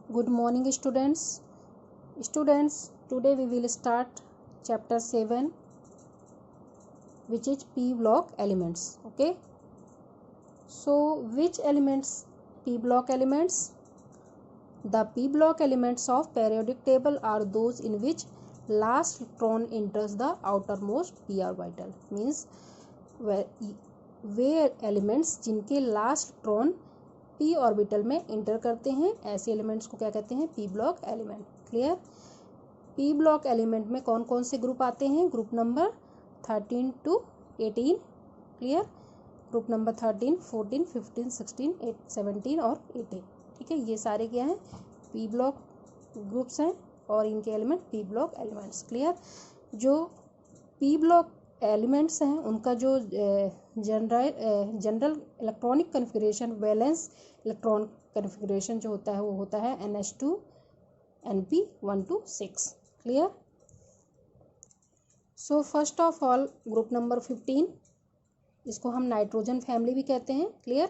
Good morning, students. Today we will start chapter 7, which is P block elements. Okay. So, which elements? P block elements. The P block elements of periodic table are those in which last electron enters the outermost p orbital. Means way elements जिनके last electron p orbital में inter करते हैं, ऐसे elements को क्या कहते हैं? p block element. Clear? p block element में कौन कौन से ग्रुप आते हैं? Group number 13 to 18. Clear? Group number 13, 14, 15, 16, 17 और 18. ठीक है, ये सारे क्या हैं? p ब्लॉक ग्रुप्स हैं और इनके element p block elements. Clear? जो p ब्लॉक एलिमेंट्स हैं उनका जो general electronic configuration, valence electron configuration जो होता है वो होता है NH2 NP 1 to 6. Clear? So first of all group number 15, इसको हम नाइट्रोजन फैमिली भी कहते हैं. क्लियर?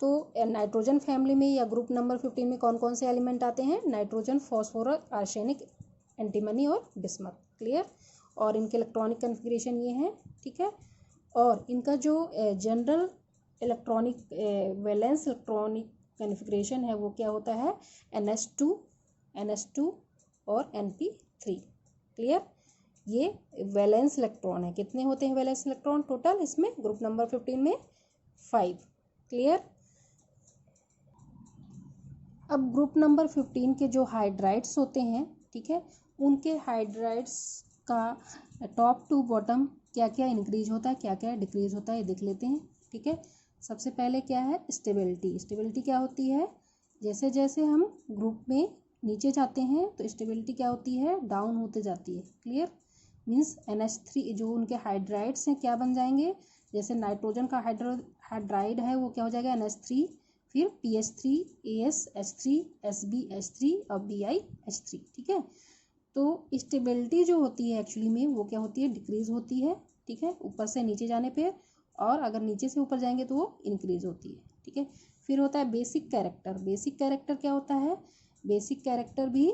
तो नाइट्रोजन फैमिली में या ग्रुप नंबर 15 में कौन कौन से एलिमेंट आते हैं? नाइट्रोजन, फॉस्फोरस, आर्सेनिक, एंटीमनी और बिस्मथ. क्लियर? और इनके इलेक्ट्रॉनिक कन्फिगरेशन ये हैं. ठीक है, और इनका जो general electronic valence electronic configuration है वो क्या होता है? NH2 और NP3. क्लियर? ये वैलेंस इलेक्ट्रॉन है. कितने होते हैं वैलेंस इलेक्ट्रॉन टोटल इसमें? ग्रुप नंबर 15 में 5. क्लियर? अब ग्रुप नंबर 15 के जो हाइड्राइड्स होते हैं, ठीक है, उनके हाइड्राइड्स का टॉप टू बॉटम क्या क्या इंक्रीज होता है, क्या क्या डिक्रीज होता है, ये देख लेते हैं. ठीक है, सबसे पहले क्या है? स्टेबिलिटी. स्टेबिलिटी क्या होती है? जैसे जैसे हम ग्रुप में नीचे जाते हैं तो स्टेबिलिटी क्या होती है? डाउन होते जाती है. क्लियर? मीन्स NH3 जो उनके हाइड्राइड्स हैं क्या बन जाएंगे? जैसे नाइट्रोजन का हाइड्राइड है वो क्या हो जाएगा? NH3, फिर PH3, ASH3, SbH3 और BiH3. ठीक है, तो स्टेबिलिटी जो होती है एक्चुअली में वो क्या होती है? डिक्रीज होती है. ठीक है, ऊपर से नीचे जाने पे, और अगर नीचे से ऊपर जाएंगे तो वो इंक्रीज होती है. ठीक है, फिर होता है बेसिक कैरेक्टर. बेसिक कैरेक्टर क्या होता है? बेसिक कैरेक्टर भी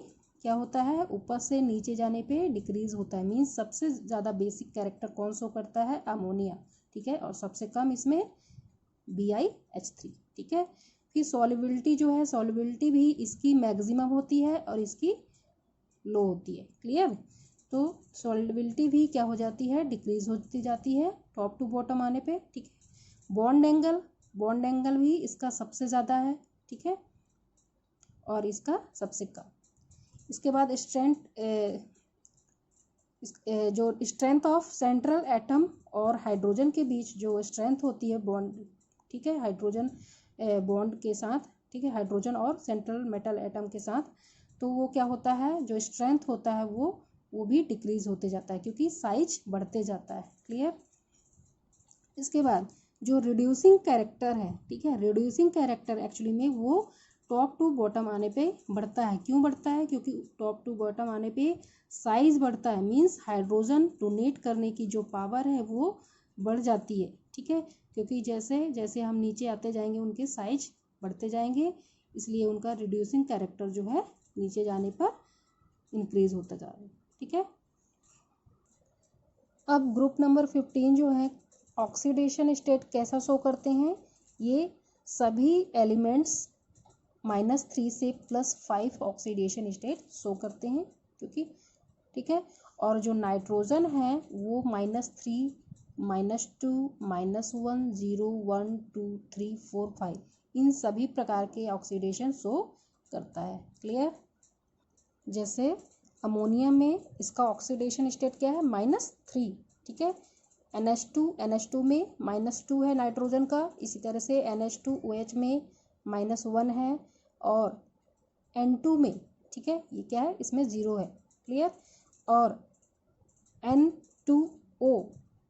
क्या होता है? ऊपर से नीचे जाने पे डिक्रीज होता है. मीन्स सबसे ज़्यादा बेसिक कैरेक्टर कौन शो करता है? अमोनिया. ठीक है, और सबसे कम इसमें BiH3. ठीक है, फिर सॉल्युबिलिटी जो है, सॉल्युबिलिटी भी इसकी मैक्सिमम होती है और इसकी लो होती है. क्लियर? तो सॉल्युबिलिटी भी क्या हो जाती है? डिक्रीज होती जाती है टॉप टू बॉटम आने पे. ठीक है, बॉन्ड एंगल भी इसका सबसे ज़्यादा है. ठीक है, और इसका सबसे कम. इसके बाद जो स्ट्रेंथ ऑफ सेंट्रल एटम और हाइड्रोजन के बीच जो स्ट्रेंथ होती है बॉन्ड, ठीक है, हाइड्रोजन बॉन्ड के साथ, ठीक है, हाइड्रोजन और सेंट्रल मेटल एटम के साथ, तो वो क्या होता है? जो स्ट्रेंथ होता है वो भी डिक्रीज होते जाता है क्योंकि साइज बढ़ते जाता है. क्लियर? इसके बाद जो रिड्यूसिंग कैरेक्टर है, ठीक है, रिड्यूसिंग कैरेक्टर एक्चुअली में वो टॉप टू बॉटम आने पे बढ़ता है. क्यों बढ़ता है? क्योंकि टॉप टू बॉटम आने पे साइज बढ़ता है. मीन्स हाइड्रोजन डोनेट करने की जो पावर है वो बढ़ जाती है. ठीक है, क्योंकि जैसे जैसे हम नीचे आते जाएंगे उनके साइज बढ़ते जाएंगे, इसलिए उनका रिड्यूसिंग कैरेक्टर जो है नीचे जाने पर इंक्रीज होता जा रहा है. ठीक है, अब ग्रुप नंबर 15 जो है ऑक्सीडेशन स्टेट कैसा शो करते हैं? ये सभी एलिमेंट्स -3 से +5 ऑक्सीडेशन स्टेट शो करते हैं क्योंकि, ठीक है, और जो नाइट्रोजन है वो -3, -2, -1, 0, 1, 2, 3, 4, 5 इन सभी प्रकार के ऑक्सीडेशन शो करता है. क्लियर? जैसे अमोनिया में इसका ऑक्सीडेशन स्टेट क्या है? -3. ठीक है, NH2 में -2 है नाइट्रोजन का. इसी तरह से NH2OH में -1 है, और N2 में, ठीक है, ये क्या है? इसमें 0 है. क्लियर? और N2O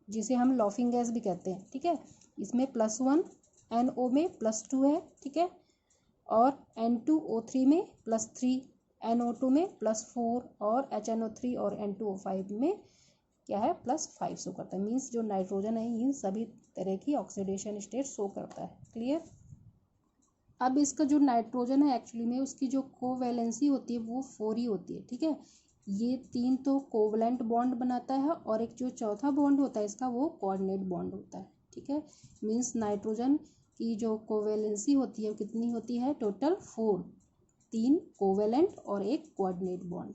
जिसे हम लॉफिंग गैस भी कहते हैं, ठीक है, इसमें +1, NO में +2 है. ठीक है, और N2O3 में +3, NO2 में +4 और HNO3 और N2O5 में क्या है? +5 शो करता है. मीन्स जो नाइट्रोजन है इन सभी तरह की ऑक्सीडेशन स्टेट शो करता है. क्लियर? अब इसका जो नाइट्रोजन है एक्चुअली में उसकी जो कोवैलेंसी होती है वो 4 ही होती है, ठीक है। ये 3 तो कोवलेंट बॉन्ड बनाता है और एक जो चौथा बॉन्ड होता है इसका वो कोऑर्डिनेट बॉन्ड होता है, ठीक है। मीन्स नाइट्रोजन की जो कोवैलेंसी होती है वो कितनी होती है, टोटल 4, 3 कोवैलेंट और एक कोऑर्डिनेट बॉन्ड।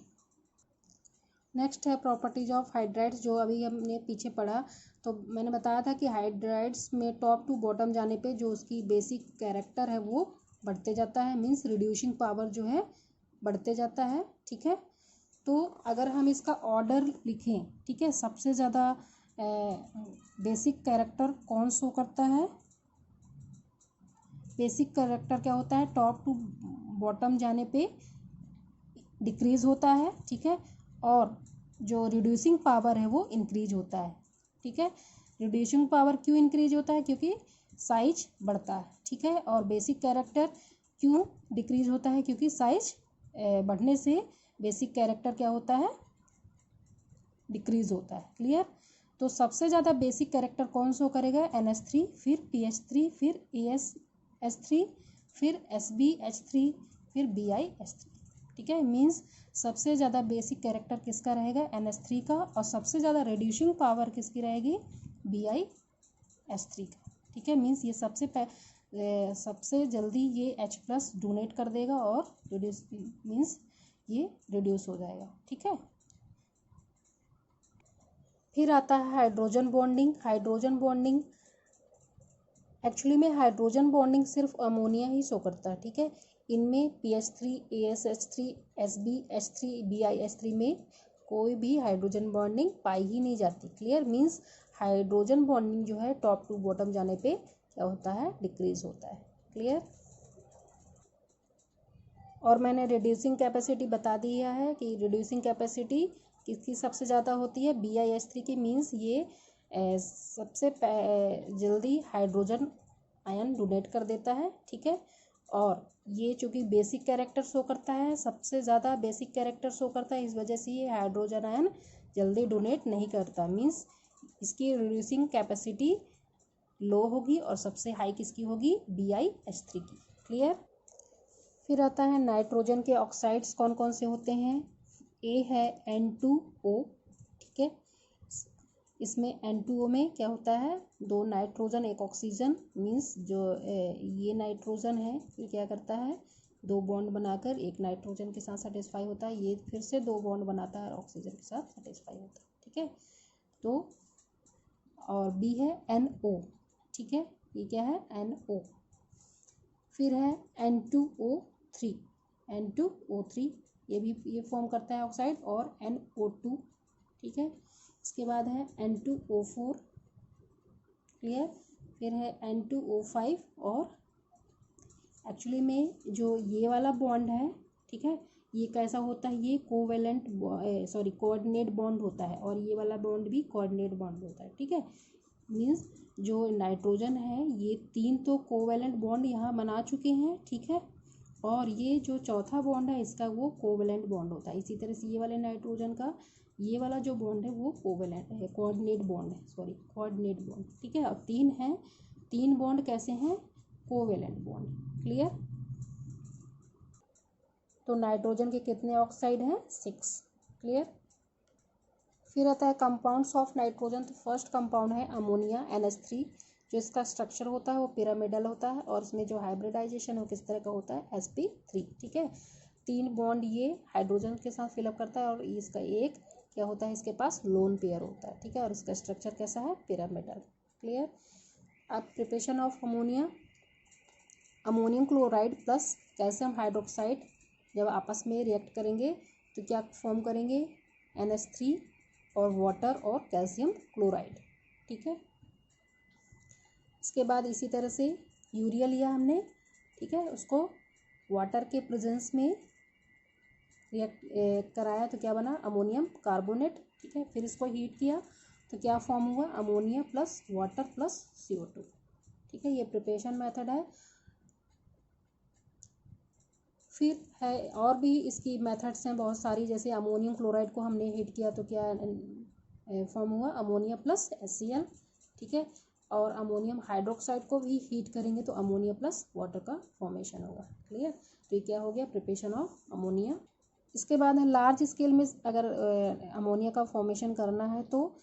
नेक्स्ट है प्रॉपर्टीज ऑफ हाइड्राइड्स, जो अभी हमने पीछे पढ़ा। तो मैंने बताया था कि हाइड्राइड्स में टॉप टू बॉटम जाने पे जो उसकी बेसिक कैरेक्टर है वो बढ़ते जाता है, मीन्स रिड्यूसिंग पावर जो है बढ़ते जाता है, ठीक है। तो अगर हम इसका ऑर्डर लिखें, ठीक है, सबसे ज़्यादा बेसिक कैरेक्टर कौन शो करता है, बेसिक कैरेक्टर क्या होता है, टॉप टू बॉटम जाने पे डिक्रीज होता है, ठीक है। और जो रिड्यूसिंग पावर है वो इंक्रीज होता है, ठीक है। रिड्यूसिंग पावर क्यों इंक्रीज होता है, क्योंकि साइज बढ़ता है, ठीक है। और बेसिक कैरेक्टर क्यों डिक्रीज होता है, क्योंकि साइज बढ़ने से बेसिक कैरेक्टर क्या होता है, डिक्रीज होता है, क्लियर। तो सबसे ज़्यादा बेसिक कैरेक्टर कौन शो करेगा, NH3, फिर PH3, फिर AsH3, फिर SbH3, फिर BiH3, ठीक है। मीन्स सबसे ज़्यादा बेसिक कैरेक्टर किसका रहेगा, NH3 का, और सबसे ज़्यादा रिड्यूसिंग पावर किसकी रहेगी, BiH3 का, ठीक है। मीन्स ये सबसे जल्दी ये H+ डोनेट कर देगा और रिड्यूस मीन्स ये रिड्यूस हो जाएगा, ठीक है। फिर आता है hydrogen bonding. Hydrogen bonding actually में हाइड्रोजन बॉन्डिंग सिर्फ अमोनिया ही शो करता है, ठीक है। इनमें PH3, AsH3, SbH3, BiH3 में कोई भी हाइड्रोजन बॉन्डिंग पाई ही नहीं जाती, क्लियर। मीन्स हाइड्रोजन बॉन्डिंग जो है टॉप टू बॉटम जाने पे क्या होता है, डिक्रीज होता है, क्लियर। और मैंने रिड्यूसिंग कैपेसिटी बता दिया है कि रिड्यूसिंग कैपेसिटी किसकी सबसे ज़्यादा होती है, BiH3 की। मीन्स ये सबसे जल्दी हाइड्रोजन आयन डोनेट कर देता है, ठीक है। और ये चूँकि बेसिक कैरेक्टर शो करता है, सबसे ज़्यादा बेसिक कैरेक्टर शो करता है, इस वजह से ये हाइड्रोजन आयन जल्दी डोनेट नहीं करता। मीन्स इसकी रिड्यूसिंग कैपेसिटी लो होगी और सबसे हाई किसकी होगी, BiH3 की, क्लियर। फिर आता है नाइट्रोजन के ऑक्साइड्स कौन कौन से होते हैं। ए है N2O, ठीक है। इसमें N2O में क्या होता है, 2 नाइट्रोजन 1 ऑक्सीजन। मीन्स जो ये नाइट्रोजन है ये क्या करता है, 2 बॉन्ड बनाकर एक नाइट्रोजन के साथ सेटिस्फाई होता है, ये फिर से 2 बॉन्ड बनाता है और ऑक्सीजन के साथ सेटिस्फाई होता है, ठीक है। तो और बी है NO, ठीक है, ये क्या है NO। फिर है N2O3, N2O3 ये फॉर्म करता है ऑक्साइड, और NO2, ठीक है। इसके बाद है N2O4, क्लियर। फिर है N2O5, और एक्चुअली में जो ये वाला बॉन्ड है, ठीक है, ये कैसा होता है, ये कोऑर्डिनेट बॉन्ड होता है, और ये वाला बॉन्ड भी कोऑर्डिनेट बॉन्ड होता है, ठीक है। मीन्स जो नाइट्रोजन है ये 3 तो कोवैलेंट बॉन्ड यहाँ बना चुके हैं, ठीक है। और ये जो चौथा बॉन्ड है इसका वो कोवैलेंट बॉन्ड होता है। इसी तरह से ये वाले नाइट्रोजन का ये वाला जो बॉन्ड है वो कोवैलेंट है, कोऑर्डिनेट बॉन्ड है, कोऑर्डिनेट बॉन्ड, ठीक है। अब 3 हैं, 3 बॉन्ड कैसे हैं, कोवैलेंट बॉन्ड, क्लियर। तो नाइट्रोजन के कितने ऑक्साइड हैं, 6, क्लियर। फिर आता है कंपाउंड्स ऑफ नाइट्रोजन। तो फर्स्ट कंपाउंड है अमोनिया NH3। जो इसका स्ट्रक्चर होता है वो पिरामिडल होता है, और इसमें जो हाइब्रिडाइजेशन है किस तरह का होता है, sp3, ठीक है। 3 बॉन्ड ये हाइड्रोजन के साथ फिलअप करता है, और इसका एक क्या होता है, इसके पास लोन पेयर होता है, ठीक है। और इसका स्ट्रक्चर कैसा है, पिरामिडल, क्लियर। अब preparation of ammonia, ammonium chloride plus calcium hydroxide जब आपस में रिएक्ट करेंगे तो क्या फॉर्म करेंगे, NH3 और वाटर और कैल्शियम क्लोराइड, ठीक है। इसके बाद इसी तरह से यूरिया लिया हमने, ठीक है, उसको वाटर के प्रेजेंस में रिएक्ट कराया तो क्या बना, अमोनियम कार्बोनेट, ठीक है। फिर इसको हीट किया तो क्या फॉर्म हुआ, ammonia plus water plus CO2, ठीक है। ये प्रिपरेशन मेथड है। फिर है और भी इसकी मेथड्स हैं बहुत सारी, जैसे अमोनियम क्लोराइड को हमने हीट किया तो क्या फॉर्म हुआ, अमोनिया प्लस HCl, ठीक है। और अमोनियम हाइड्रोक्साइड को भी हीट करेंगे तो अमोनिया प्लस वाटर का फॉर्मेशन होगा। क्लियर? तो ये क्या हो गया? Preparation of ammonia. इसके बाद है लार्ज स्केल में अगर अमोनिया का फॉर्मेशन करना है तो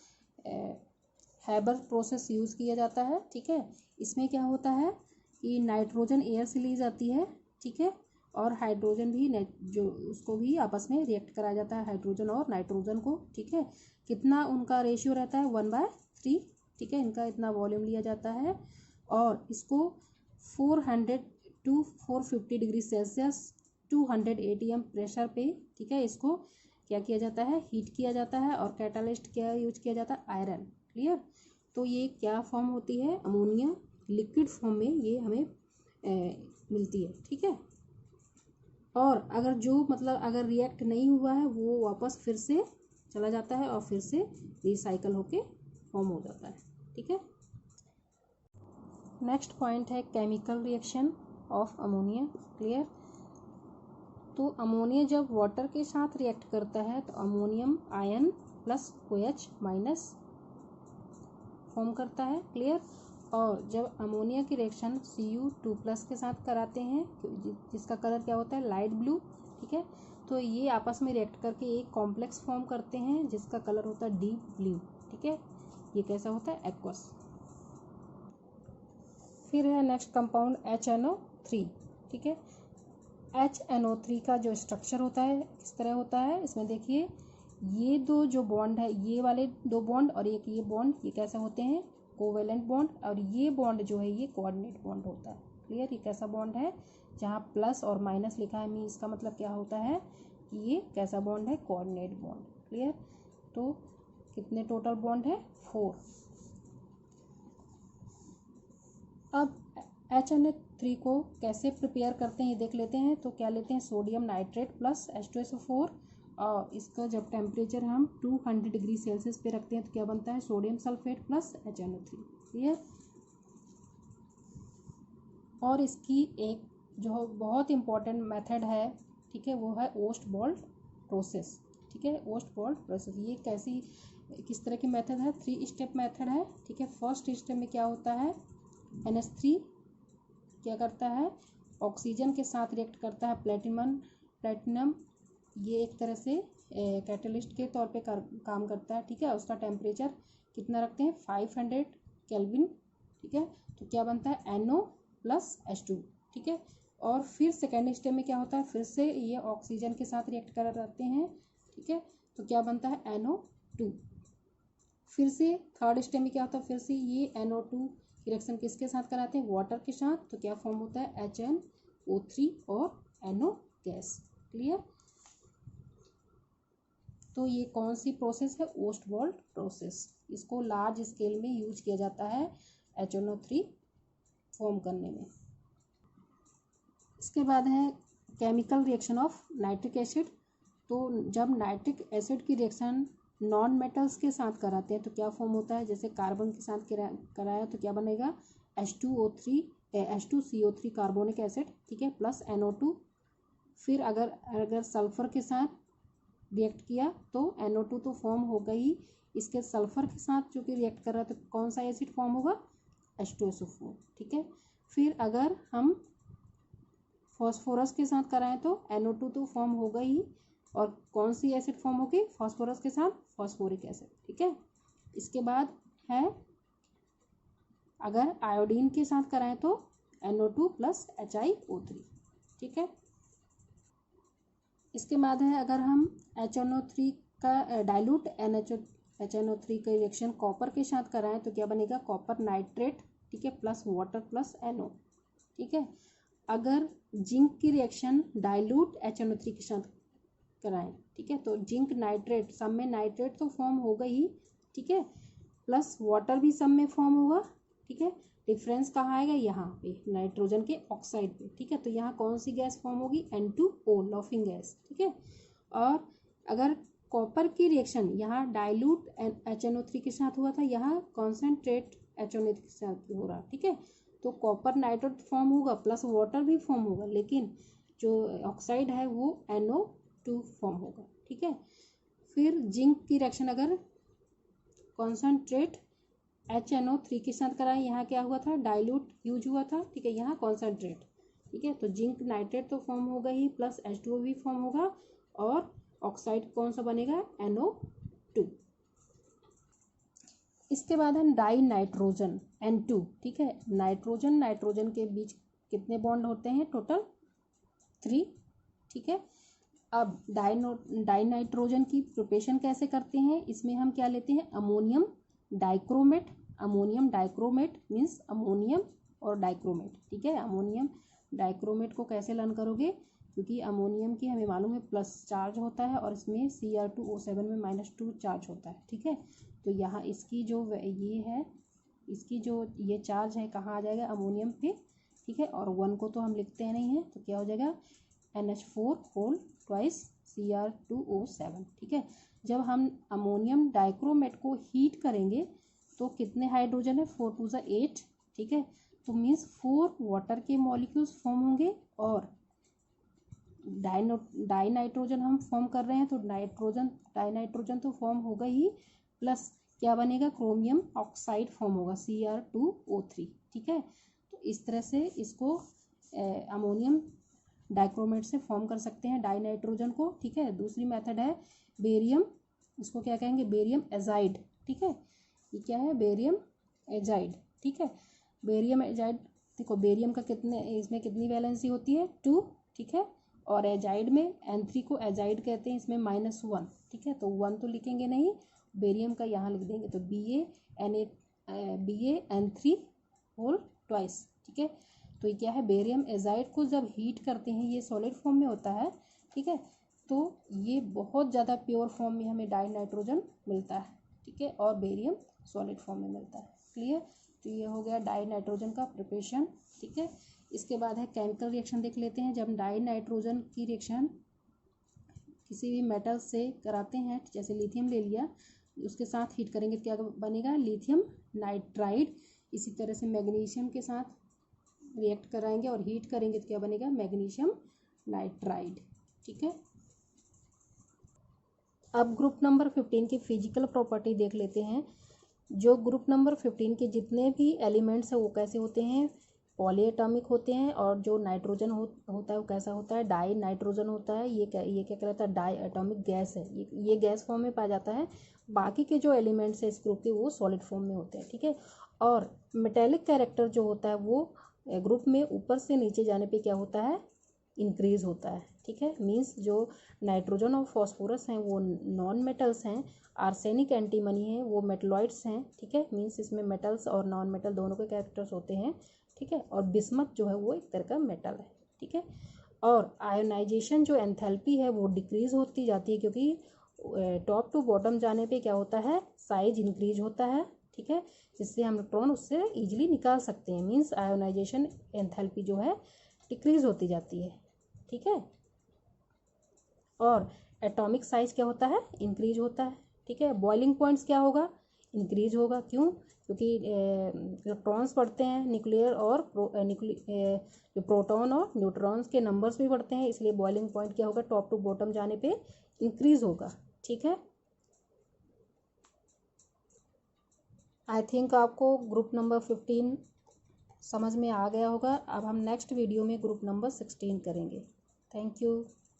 हैबर प्रोसेस यूज़ किया जाता है। ठीक है, इसमें क्या होता है कि नाइट्रोजन एयर से ली जाती है। ठीक है, और हाइड्रोजन भी जो उसको भी आपस में रिएक्ट कराया जाता है, हाइड्रोजन और नाइट्रोजन को। ठीक है, कितना उनका रेशियो रहता है? 1/3। ठीक है, इनका इतना वॉल्यूम लिया जाता है और इसको 400 to 450 degree Celsius 200 ATM pressure पे, ठीक है, इसको क्या किया जाता है? हीट किया जाता है। और कैटालिस्ट क्या यूज किया जाता है? आयरन। क्लियर? तो ये क्या फॉर्म होती है? अमोनिया लिक्विड फॉर्म में ये हमें मिलती है। ठीक है, और अगर जो मतलब अगर रिएक्ट नहीं हुआ है वो वापस फिर से चला जाता है और फिर से रिसाइकल होके फॉर्म हो जाता है। ठीक है, नेक्स्ट पॉइंट है chemical reaction of ammonia. Clear? तो अमोनिया जब वाटर के साथ रिएक्ट करता है तो ammonium ion plus OH minus form करता है। क्लियर? और जब अमोनिया की रिएक्शन Cu2+ के साथ कराते हैं जिसका कलर क्या होता है? Light blue. ठीक है, तो ये आपस में रिएक्ट करके एक कॉम्प्लेक्स फॉर्म करते हैं जिसका कलर होता है डीप ब्लू। ठीक है, ये कैसा होता है? एक्वस। फिर है नेक्स्ट कंपाउंड HNO3। ठीक है, HNO3 का जो स्ट्रक्चर होता है किस तरह होता है? इसमें देखिए ये दो जो बॉन्ड है, ये वाले दो बॉन्ड और एक ये बॉन्ड, ये कैसे होते हैं? Covalent bond. और ये बॉन्ड जो है ये कोऑर्डिनेट बॉन्ड होता है। क्लियर? ये कैसा बॉन्ड है? जहाँ प्लस और माइनस लिखा है मीन इसका मतलब क्या होता है कि ये कैसा बॉन्ड है? Coordinate bond. क्लियर? तो कितने टोटल बॉन्ड है? 4। अब HNO3 को कैसे प्रिपेयर करते हैं ये देख लेते हैं। तो क्या लेते हैं? सोडियम नाइट्रेट प्लस H2SO4 और इसका जब टेम्परेचर हम 200 डिग्री सेल्सियस पे रखते हैं तो क्या बनता है? Sodium sulphate plus HNO3। Clear? और इसकी एक जो बहुत इम्पॉर्टेंट मेथड है, ठीक है, वो है ओस्टवॉल्ड प्रोसेस। ठीक है, ओस्टवॉल्ड प्रोसेस ये किस तरह की मेथड है? 3 स्टेप मेथड है। ठीक है, फर्स्ट स्टेप में क्या होता है? NH3 क्या करता है? ऑक्सीजन के साथ रिएक्ट करता है प्लेटिनम। ये एक तरह से कैटलिस्ट के तौर पे काम करता है। ठीक है, उसका टेम्परेचर कितना रखते हैं? 500 केल्विन। ठीक है, तो क्या बनता है? NO plus H2। ठीक है, और फिर सेकेंड स्टेप में क्या होता है? फिर से ये ऑक्सीजन के साथ रिएक्ट कराते हैं। ठीक है, तो क्या बनता है? NO2। फिर से थर्ड स्टेप में क्या होता है? फिर से ये NO2 रिएक्शन किसके साथ कराते हैं? वाटर के साथ। तो क्या फॉर्म होता है? HNO3 और NO गैस। क्लियर? तो ये कौन सी प्रोसेस है? ओस्टवॉल्ड प्रोसेस। इसको लार्ज स्केल में यूज किया जाता है HNO3 फॉर्म करने में। इसके बाद है chemical reaction of nitric acid. तो जब नाइट्रिक एसिड की रिएक्शन नॉन मेटल्स के साथ कराते हैं तो क्या फॉर्म होता है? जैसे कार्बन के साथ कराया तो क्या बनेगा? H2CO3 carbonic acid. ठीक है, प्लस NO2। फिर अगर सल्फर के साथ रिएक्ट किया तो NO2 तो फॉर्म होगा ही, इसके सल्फर के साथ जो कि रिएक्ट कर रहा है तो कौन सा एसिड फॉर्म होगा? H2SO4। ठीक है, फिर अगर हम फॉस्फोरस के साथ कराएं तो NO2 तो फॉर्म होगा ही, और कौन सी एसिड फॉर्म होगी फॉस्फोरस के साथ? Phosphoric acid. ठीक है, इसके बाद है अगर आयोडीन के साथ कराएं तो NO2 प्लस HiO3। ठीक है, इसके बाद है अगर हम HNO3 का डाइल्यूट HNO3 का रिएक्शन कॉपर के साथ कराएं तो क्या बनेगा? Copper nitrate. ठीक है, प्लस वाटर प्लस NO। ठीक है, अगर जिंक की रिएक्शन डाइल्यूट HNO3 के साथ कराएं, ठीक है, तो जिंक नाइट्रेट, सब में नाइट्रेट तो फॉर्म होगा ही, ठीक है, प्लस वाटर भी सब में फॉर्म होगा। ठीक है, डिफरेंस कहाँ आएगा? यहाँ पे नाइट्रोजन के ऑक्साइड पे। ठीक है, तो यहाँ कौन सी गैस फॉर्म होगी? N2O laughing gas. ठीक है, और अगर कॉपर की रिएक्शन यहाँ डाइल्यूट HNO3 के साथ हुआ था, यहाँ कॉन्सेंट्रेट HNO3 के साथ हो रहा। ठीक है, तो कॉपर नाइट्रेट फॉर्म होगा प्लस वाटर भी फॉर्म होगा, लेकिन जो ऑक्साइड है वो NO2 फॉर्म होगा। ठीक है, फिर जिंक की रिएक्शन अगर कॉन्सेंट्रेट HNO3 के साथ कराएं, यहाँ क्या हुआ था, डाइल्यूट यूज हुआ था, ठीक है, यहाँ कॉन्सेंट्रेट, ठीक है। तो जिंक नाइट्रेट तो फॉर्म होगा ही, प्लस H2O भी फॉर्म होगा, और ऑक्साइड कौन सा बनेगा, NO2। इसके बाद है डाई नाइट्रोजन N2, ठीक है। नाइट्रोजन नाइट्रोजन के बीच कितने बॉन्ड होते हैं, टोटल 3, ठीक है। अब डाई नाइट्रोजन की प्रिपरेशन कैसे करते हैं, इसमें हम क्या लेते हैं, ammonium dichromate. Ammonium dichromate means ammonium और डाइक्रोमेट, ठीक है। अमोनियम डाइक्रोमेट को कैसे लर्न करोगे, क्योंकि अमोनियम की हमें मालूम है प्लस चार्ज होता है और इसमें Cr2O7 में -2 चार्ज होता है, ठीक है। तो यहाँ इसकी जो ये है, इसकी जो ये चार्ज है कहाँ आ जाएगा, अमोनियम पे, ठीक है। और 1 को तो हम लिखते हैं नहीं है, तो क्या हो जाएगा NH4 होल ट्वाइस Cr2O7, ठीक है। जब हम अमोनियम डाइक्रोमेट को हीट करेंगे तो कितने हाइड्रोजन है, 4 2 8, ठीक है। तो मीन्स 4 वाटर के मॉलिक्यूल्स फॉर्म होंगे, और डाई नाइट्रोजन हम फॉर्म कर रहे हैं तो डाई नाइट्रोजन तो फॉर्म होगा ही, प्लस क्या बनेगा, क्रोमियम ऑक्साइड फॉर्म होगा Cr2O3, ठीक है। तो इस तरह से इसको अमोनियम डाइक्रोमेट से फॉर्म कर सकते हैं डाई नाइट्रोजन को, ठीक है। दूसरी मेथड है बेरियम, इसको क्या कहेंगे, बेरियम एजाइड, ठीक है। ये क्या है, बेरियम एजाइड, ठीक है। बेरियम एजाइड, देखो बेरियम का इसमें कितनी वैलेंसी होती है, 2, ठीक है। और एजाइड में N3 को एजाइड कहते हैं, इसमें -1, ठीक है। तो 1 तो लिखेंगे नहीं, बेरियम का यहाँ लिख देंगे, तो BaN3 होल ट्वाइस, ठीक है। तो ये क्या है, बेरियम एजाइड को जब हीट करते हैं, ये सॉलिड फॉर्म में होता है, ठीक है। तो ये बहुत ज़्यादा प्योर फॉर्म में हमें डाई नाइट्रोजन मिलता है, ठीक है, और बेरियम सॉलिड फॉर्म में मिलता है, क्लियर। तो ये हो गया डाई नाइट्रोजन का प्रिपरेशन, ठीक है। इसके बाद है केमिकल रिएक्शन देख लेते हैं। जब डाई नाइट्रोजन की रिएक्शन किसी भी मेटल से कराते हैं, जैसे लिथियम ले लिया, उसके साथ हीट करेंगे तो क्या बनेगा, लिथियम नाइट्राइड। इसी तरह से मैग्नीशियम के साथ रिएक्ट कराएंगे और हीट करेंगे तो क्या बनेगा, मैग्नीशियम नाइट्राइड, ठीक है। अब ग्रुप नंबर 15 की फिजिकल प्रॉपर्टी देख लेते हैं। जो ग्रुप नंबर 15 के जितने भी एलिमेंट्स हैं वो कैसे होते हैं, पॉलीएटॉमिक होते हैं, और जो नाइट्रोजन होता है वो कैसा होता है, डाई नाइट्रोजन होता है। ये क्या कहलाता है, डाई एटॉमिक गैस है, ये गैस फॉर्म में पाया जाता है। बाकी के जो एलिमेंट्स हैं इस ग्रुप के वो सॉलिड फॉर्म में होते हैं, ठीक है। और मेटेलिक कैरेक्टर जो होता है वो ग्रुप में ऊपर से नीचे जाने पे क्या होता है, इंक्रीज होता है, ठीक है। मीन्स जो नाइट्रोजन और फॉस्फोरस हैं वो नॉन मेटल्स हैं, आर्सेनिक एंटीमनी है वो मेटलॉइड्स हैं, ठीक है। मीन्स इसमें मेटल्स और नॉन मेटल दोनों के कैरेक्टर्स होते हैं, ठीक है। और बिस्मथ जो है वो एक तरह का मेटल है, ठीक है। और आयोनाइजेशन जो एंथैल्पी है वो डिक्रीज होती जाती है, क्योंकि टॉप टू बॉटम जाने पे क्या होता है, साइज इंक्रीज होता है, ठीक है, जिससे हम इलेक्ट्रॉन उससे इजीली निकाल सकते हैं। मीन्स आयोनाइजेशन एंथैल्पी जो है डिक्रीज होती जाती है, ठीक है। और एटॉमिक साइज क्या होता है, इंक्रीज होता है, ठीक है। बॉइलिंग पॉइंट्स क्या होगा, इंक्रीज होगा, क्यों, क्योंकि इलेक्ट्रॉन्स बढ़ते हैं, न्यूक्लियर और जो प्रोटॉन और न्यूट्रॉन्स के नंबर्स भी बढ़ते हैं, इसलिए बॉइलिंग पॉइंट क्या होगा, टॉप टू बॉटम जाने पे इंक्रीज होगा, ठीक है। आई थिंक आपको ग्रुप नंबर 15 समझ में आ गया होगा। अब हम नेक्स्ट वीडियो में ग्रुप नंबर 16 करेंगे। Thank you.